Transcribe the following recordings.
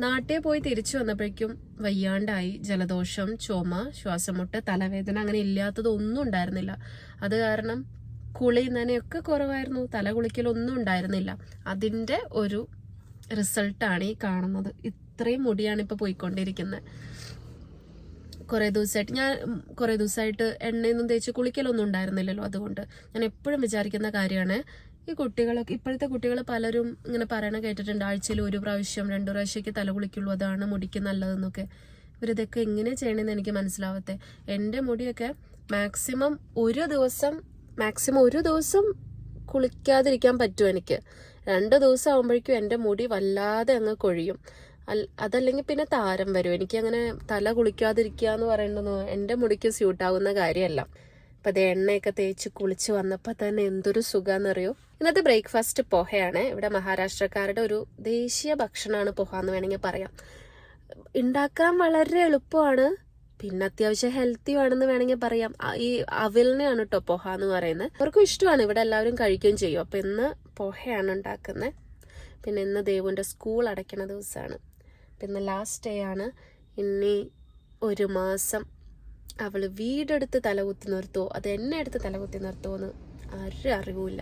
നാട്ടിൽ പോയി തിരിച്ചു വന്നപ്പോഴേക്കും വയ്യാണ്ടായി. ജലദോഷം, ചുമ, ശ്വാസമുട്ട്, തലവേദന, അങ്ങനെ ഇല്ലാത്തതൊന്നും ഉണ്ടായിരുന്നില്ല. അത് കാരണം കുളി നനയൊക്കെ കുറവായിരുന്നു. തല കുളിക്കലൊന്നും ഉണ്ടായിരുന്നില്ല. അതിൻ്റെ ഒരു റിസൾട്ടാണ് ഈ കാണുന്നത്. ഇത്രയും മുടിയാണ് ഇപ്പോൾ പോയിക്കൊണ്ടിരിക്കുന്നത്. കുറേ ദിവസമായിട്ട് എണ്ണയൊന്നും തേച്ച് കുളിക്കലൊന്നും ഉണ്ടായിരുന്നില്ലല്ലോ. അതുകൊണ്ട് ഞാൻ എപ്പോഴും വിചാരിക്കുന്ന കാര്യമാണ്, ഈ കുട്ടികളൊക്കെ, ഇപ്പോഴത്തെ കുട്ടികൾ പലരും ഇങ്ങനെ പറയണ കേട്ടിട്ടുണ്ട്, ആഴ്ചയിൽ 1 പ്രാവശ്യം 2 പ്രാവശ്യമൊക്കെ തല കുളിക്കുള്ളൂ, അതാണ് മുടിക്ക് നല്ലതെന്നൊക്കെ. ഇവരിതൊക്കെ എങ്ങനെ ചെയ്യണമെന്ന് എനിക്ക് മനസ്സിലാവത്തെ. എൻ്റെ മുടിയൊക്കെ മാക്സിമം ഒരു ദിവസം കുളിക്കാതിരിക്കാൻ പറ്റും എനിക്ക്. 2 ദിവസം ആകുമ്പോഴേക്കും എൻ്റെ മുടി വല്ലാതെ അങ്ങ് കൊഴിയും. അതല്ലെങ്കിൽ പിന്നെ താരം വരും. എനിക്കങ്ങനെ തല കുളിക്കാതിരിക്കുക എന്ന് പറയുന്നത് എൻ്റെ മുടിക്ക് സ്യൂട്ടാകുന്ന കാര്യമല്ല. അപ്പം അത് എണ്ണയൊക്കെ തേച്ച് കുളിച്ച് വന്നപ്പോൾ തന്നെ എന്തൊരു സുഖാന്നറിയോ. ഇന്നത്തെ ബ്രേക്ക്ഫാസ്റ്റ് പൊഹയാണ്. ഇവിടെ മഹാരാഷ്ട്രക്കാരുടെ ഒരു ദേശീയ ഭക്ഷണമാണ് പൊഹ എന്ന് വേണമെങ്കിൽ പറയാം. ഉണ്ടാക്കാൻ വളരെ എളുപ്പമാണ്, പിന്നെ അത്യാവശ്യം ഹെൽത്തിയുമാണെന്ന് വേണമെങ്കിൽ പറയാം. ഈ അവിലിനെയാണ് കേട്ടോ പൊഹ എന്ന് പറയുന്നത്. അവർക്കും ഇഷ്ടമാണ്, ഇവിടെ എല്ലാവരും കഴിക്കുകയും ചെയ്യും. അപ്പം ഇന്ന് പൊഹയാണ് ഉണ്ടാക്കുന്നത്. പിന്നെ ഇന്ന് ദേവുവിൻ്റെ സ്കൂൾ അടയ്ക്കണ ദിവസമാണ്. പിന്നെ ലാസ്റ്റ് ഡേ ആണ്. ഇനി 1 മാസം അവൾ വീടെടുത്ത് തലകുത്തി നിർത്തുമോ അത് എന്നെ എടുത്ത് തലകുത്തി നിർത്തുമോ എന്ന് ആരും അറിവില്ല.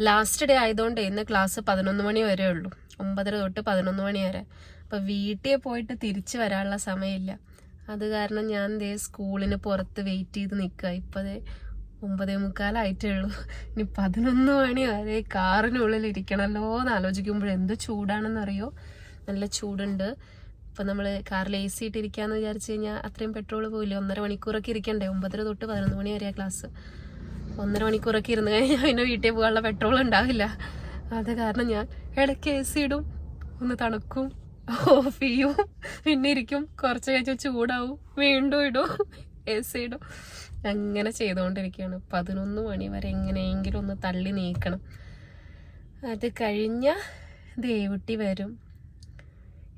ലാസ്റ്റ് ഡേ ആയതുകൊണ്ട് ഇന്ന് ക്ലാസ് 11 മണി വരെ ഉള്ളൂ. 9:30 തൊട്ട് 11 മണി വരെ. അപ്പം വീട്ടിൽ പോയിട്ട് തിരിച്ചു വരാനുള്ള സമയമില്ല. അത് കാരണം ഞാൻ സ്കൂളിന് പുറത്ത് വെയിറ്റ് ചെയ്ത് നിൽക്കുക. ഇപ്പം 9:45 ഉള്ളൂ. ഇനി 11 മണി വരെ കാറിനുള്ളിൽ ഇരിക്കണമല്ലോ എന്ന് ആലോചിക്കുമ്പോൾ എന്ത് ചൂടാണെന്നറിയോ. നല്ല ചൂടുണ്ട്. ഇപ്പം നമ്മൾ കാറിൽ AC ഇട്ടിരിക്കാന്ന് വിചാരിച്ചു കഴിഞ്ഞാൽ അത്രയും പെട്രോൾ പോയില്ലേ. 1.5 മണിക്കൂറൊക്കെ ഇരിക്കണ്ടേ. 9:30 തൊട്ട് 11 മണി വരെയാണ് ക്ലാസ്. 1.5 മണിക്കൂറൊക്കെ ഇരുന്ന് കഴിഞ്ഞാൽ പിന്നെ വീട്ടിൽ പോകാനുള്ള പെട്രോൾ ഉണ്ടാവില്ല. അത് കാരണം ഞാൻ ഇടയ്ക്ക് AC ഇടും, ഒന്ന് തണുക്കും, ഓഫ് ചെയ്യും, പിന്നെ ഇരിക്കും, കുറച്ച് കഴിച്ച് ചൂടാവും, വീണ്ടും ഇടും, AC ഇടും. അങ്ങനെ ചെയ്തുകൊണ്ടിരിക്കുകയാണ്. 11 മണി വരെ എങ്ങനെയെങ്കിലും ഒന്ന് തള്ളി നീക്കണം. അത് കഴിഞ്ഞാൽ ദേവുട്ടി വരും.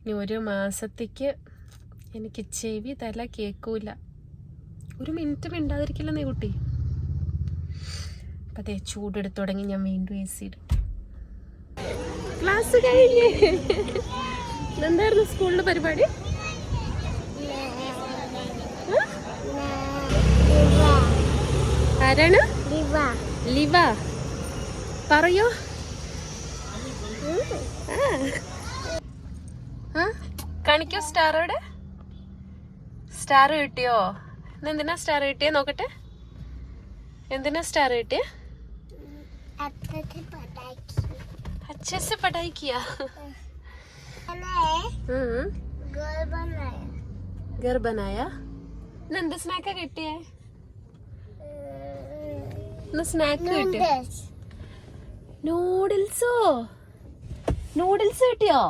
ഇനി 1 മാസത്തേക്ക് എനിക്ക് ചെവി തല കേൾക്കൂല. 1 മിനിറ്റ് മിണ്ടാതിരിക്കില്ല ദേവുട്ടി. അപ്പം അതേ ചൂടെടുത്ത് തുടങ്ങി. ഞാൻ വീണ്ടും AC ഇടും. ക്ലാസ് കഴിഞ്ഞേ. എന്തായിരുന്നു സ്കൂളിലെ പരിപാടി? ആരാണ്? ലിവ. പറയോ. കാണിക്കോ സ്റ്റാറോടെ. സ്റ്റാർ കിട്ടിയോ? എന്തിനാ സ്റ്റാർ കിട്ടിയേ നോക്കട്ടെ. എന്തിനാ സ്റ്റാർ കിട്ടിയ? अच्छे से पढ़ाई किया. घर बनाया. എന്ത് സ്നാക്കാ കിട്ടിയേ? സ്നാക്ക് കിട്ടിയോ? നൂഡിൽസോ? നൂഡിൽസ് കിട്ടിയോ?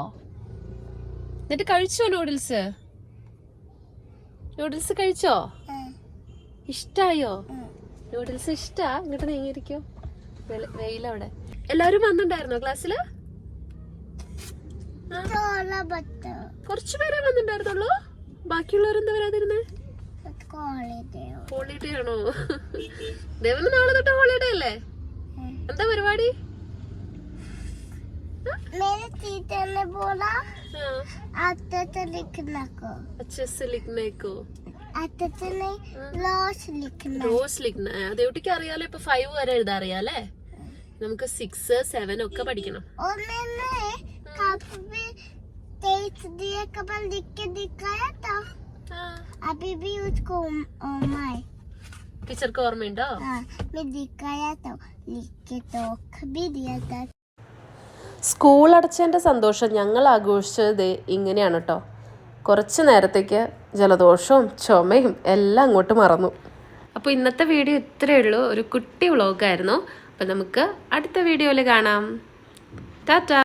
എന്നിട്ട് കഴിച്ചോ നൂഡിൽസ്? നൂഡിൽസ് കഴിച്ചോ? ഇഷ്ടായോ? നൂഡിൽസ് ഇഷ്ടാ? ഇങ്ങോട്ട് നീങ്ങിയിരിക്കോ. വെയിലവിടെ. എല്ലാവരും വന്നിട്ടുണ്ടായിരുന്നോ ക്ലാസ്സില്? കുറച്ചു പേരെ വന്നിട്ടുണ്ടായിരുന്നുള്ളൂ. ബാക്കിയുള്ളവരെന്താ വരാതിരുന്നേ? ഹോളിഡേ ആണോ? ദേവന് നാളെ തൊട്ട് ഹോളിഡേ അല്ലേ? എന്താ പരിപാടി? ദേവട്ടിക്ക് അറിയാലോ. ഇപ്പൊ 5 വരെ എഴുതാ അറിയാലേ. നമുക്ക് 6, 7 ഒക്കെ പഠിക്കണം. ടീച്ചർക്ക് ഓർമ്മയുണ്ടോ? സ്കൂൾ അടച്ചതിൻ്റെ സന്തോഷം ഞങ്ങൾ ആഘോഷിച്ചത് ഇങ്ങനെയാണ് കേട്ടോ. കുറച്ച് നേരത്തേക്ക് ജലദോഷവും ചുമയും എല്ലാം അങ്ങോട്ട് മറന്നു. അപ്പോൾ ഇന്നത്തെ വീഡിയോ ഇത്രയേ ഉള്ളൂ. ഒരു കുട്ടി വ്ളോഗായിരുന്നു. അപ്പം നമുക്ക് അടുത്ത വീഡിയോയിൽ കാണാം. ടാറ്റാ.